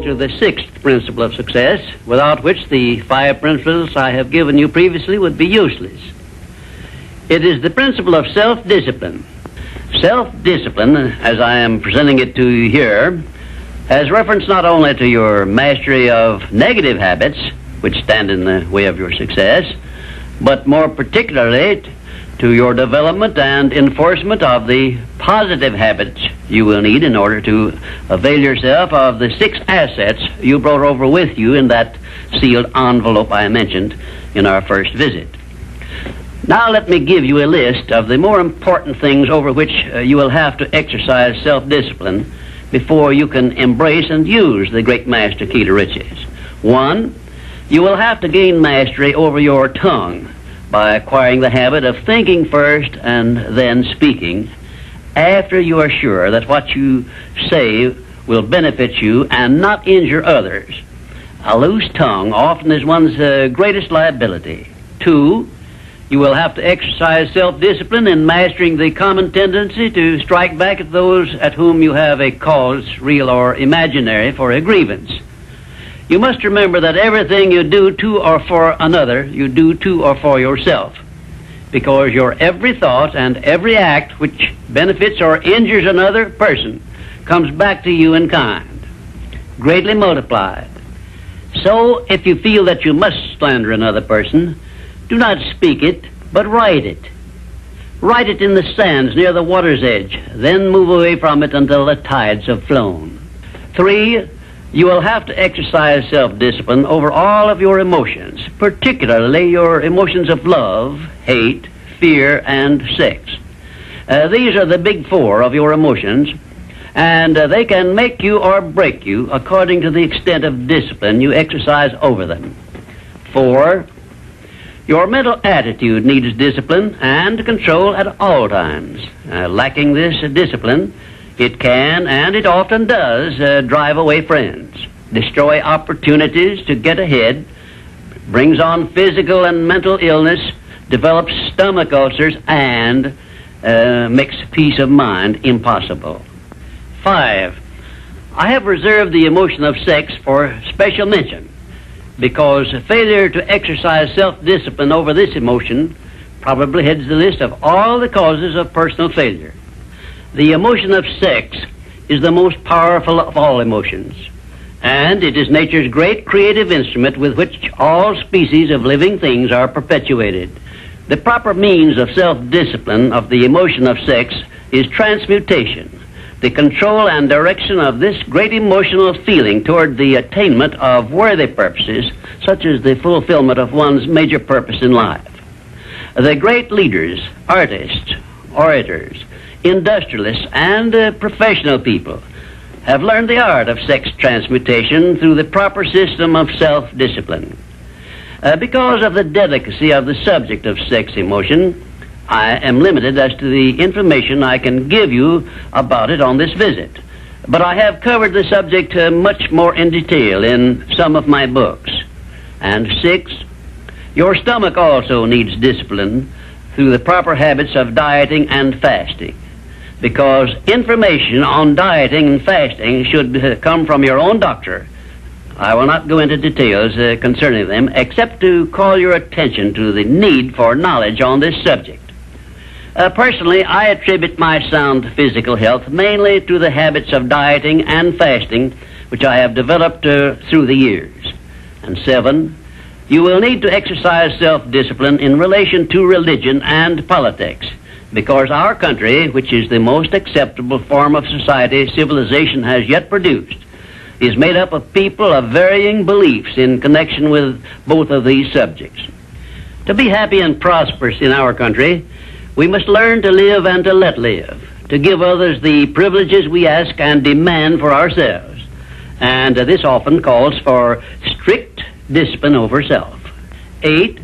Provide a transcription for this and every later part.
to the sixth principle of success, without which the 5 principles I have given you previously would be useless. It is the principle of self-discipline. Self-discipline, as I am presenting it to you here, has reference not only to your mastery of negative habits, which stand in the way of your success, but more particularly to your development and enforcement of the positive habits you will need in order to avail yourself of the 6 assets you brought over with you in that sealed envelope I mentioned in our first visit. Now let me give you a list of the more important things over which you will have to exercise self-discipline before you can embrace and use the great master key to riches. 1, you will have to gain mastery over your tongue by acquiring the habit of thinking first and then speaking after you are sure that what you say will benefit you and not injure others. A loose tongue often is one's greatest liability. 2, you will have to exercise self-discipline in mastering the common tendency to strike back at those at whom you have a cause, real or imaginary, for a grievance. You must remember that everything you do to or for another, you do to or for yourself, because your every thought and every act which benefits or injures another person comes back to you in kind, greatly multiplied. So, if you feel that you must slander another person, do not speak it, but write it. Write it in the sands near the water's edge, then move away from it until the tides have flown. 3, you will have to exercise self-discipline over all of your emotions, particularly your emotions of love, hate, fear, and sex. These are the big 4 of your emotions, and they can make you or break you according to the extent of discipline you exercise over them. 4, your mental attitude needs discipline and control at all times. Lacking this discipline, it can, and it often does, drive away friends, destroy opportunities to get ahead, brings on physical and mental illness, develops stomach ulcers, and makes peace of mind impossible. 5, I have reserved the emotion of sex for special mention, because failure to exercise self-discipline over this emotion probably heads the list of all the causes of personal failure. The emotion of sex is the most powerful of all emotions, and it is nature's great creative instrument with which all species of living things are perpetuated. The proper means of self-discipline of the emotion of sex is transmutation, the control and direction of this great emotional feeling toward the attainment of worthy purposes, such as the fulfillment of one's major purpose in life. The great leaders, artists, orators, industrialists, and professional people have learned the art of sex transmutation through the proper system of self-discipline. Because of the delicacy of the subject of sex emotion, I am limited as to the information I can give you about it on this visit, but I have covered the subject much more in detail in some of my books. And 6, your stomach also needs discipline through the proper habits of dieting and fasting, because information on dieting and fasting should come from your own doctor. I will not go into details concerning them, except to call your attention to the need for knowledge on this subject. Personally, I attribute my sound physical health mainly to the habits of dieting and fasting which I have developed through the years. And 7, you will need to exercise self-discipline in relation to religion and politics, because our country, which is the most acceptable form of society civilization has yet produced, is made up of people of varying beliefs in connection with both of these subjects. To be happy and prosperous in our country, we must learn to live and to let live, to give others the privileges we ask and demand for ourselves. And this often calls for strict discipline over self. 8,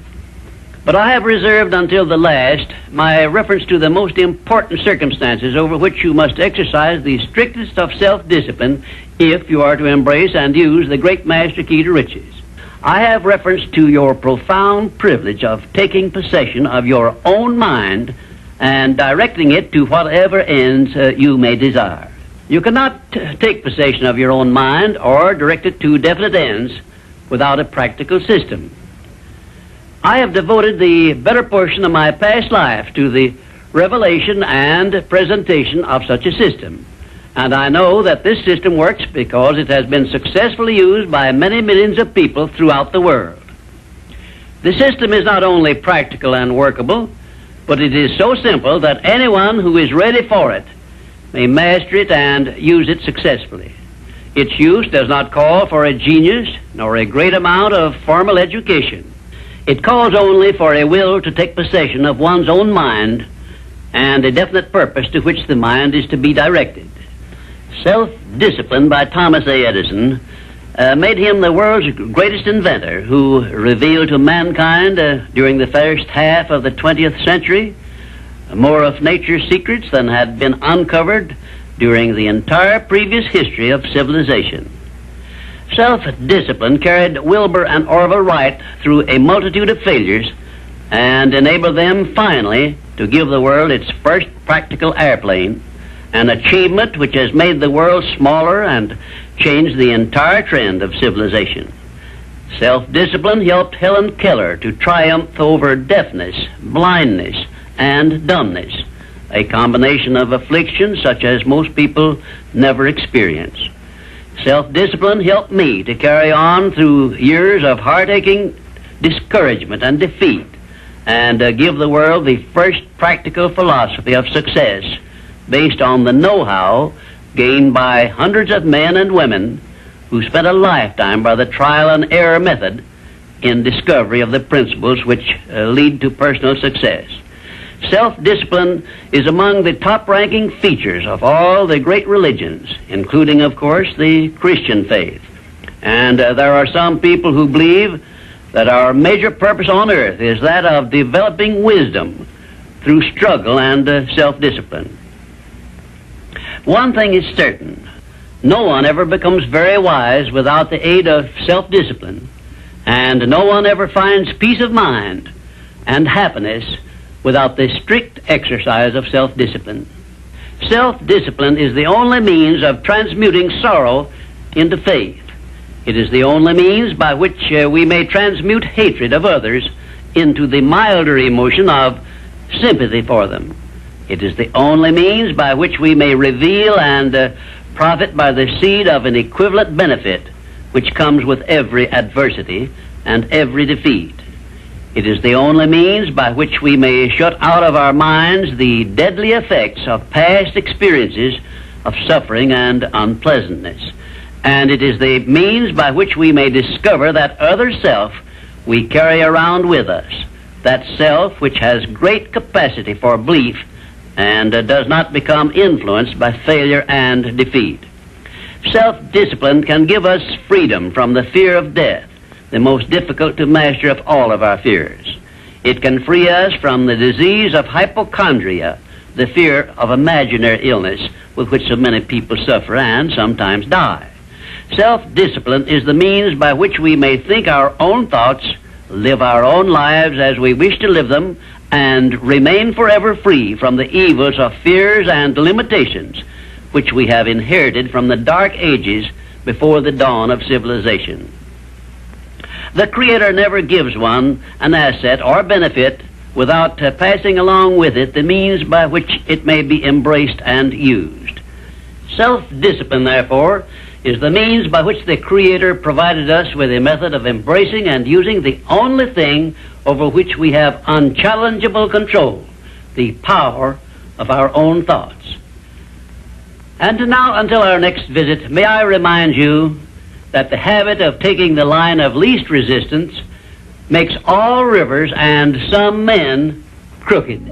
but I have reserved until the last my reference to the most important circumstances over which you must exercise the strictest of self-discipline if you are to embrace and use the great master key to riches. I have reference to your profound privilege of taking possession of your own mind and directing it to whatever ends you may desire. You cannot take possession of your own mind or direct it to definite ends without a practical system. I have devoted the better portion of my past life to the revelation and presentation of such a system. And I know that this system works because it has been successfully used by many millions of people throughout the world. The system is not only practical and workable, but it is so simple that anyone who is ready for it may master it and use it successfully. Its use does not call for a genius nor a great amount of formal education. It calls only for a will to take possession of one's own mind and a definite purpose to which the mind is to be directed. Self-Discipline by Thomas A. Edison made him the world's greatest inventor, who revealed to mankind during the first half of the 20th century more of nature's secrets than had been uncovered during the entire previous history of civilization. Self-discipline carried Wilbur and Orville Wright through a multitude of failures and enabled them finally to give the world its first practical airplane, an achievement which has made the world smaller and changed the entire trend of civilization. Self-discipline helped Helen Keller to triumph over deafness, blindness, and dumbness, a combination of afflictions such as most people never experience. Self-discipline helped me to carry on through years of heart-aching discouragement and defeat and give the world the first practical philosophy of success based on the know-how gained by hundreds of men and women who spent a lifetime by the trial and error method in discovery of the principles which lead to personal success. Self-discipline is among the top-ranking features of all the great religions, including, of course, the Christian faith. And there are some people who believe that our major purpose on earth is that of developing wisdom through struggle and self-discipline. One thing is certain: no one ever becomes very wise without the aid of self-discipline, and no one ever finds peace of mind and happiness without the strict exercise of self-discipline. Self-discipline is the only means of transmuting sorrow into faith. It is the only means by which we may transmute hatred of others into the milder emotion of sympathy for them. It is the only means by which we may reveal and profit by the seed of an equivalent benefit which comes with every adversity and every defeat. It is the only means by which we may shut out of our minds the deadly effects of past experiences of suffering and unpleasantness. And it is the means by which we may discover that other self we carry around with us, that self which has great capacity for belief and does not become influenced by failure and defeat. Self-discipline can give us freedom from the fear of death, the most difficult to master of all of our fears. It can free us from the disease of hypochondria, the fear of imaginary illness with which so many people suffer and sometimes die. Self-discipline is the means by which we may think our own thoughts, live our own lives as we wish to live them, and remain forever free from the evils of fears and limitations which we have inherited from the dark ages before the dawn of civilization. The Creator never gives one an asset or benefit without passing along with it the means by which it may be embraced and used. Self-discipline, therefore, is the means by which the Creator provided us with a method of embracing and using the only thing over which we have unchallengeable control, the power of our own thoughts. And now, until our next visit, may I remind you that the habit of taking the line of least resistance makes all rivers and some men crooked.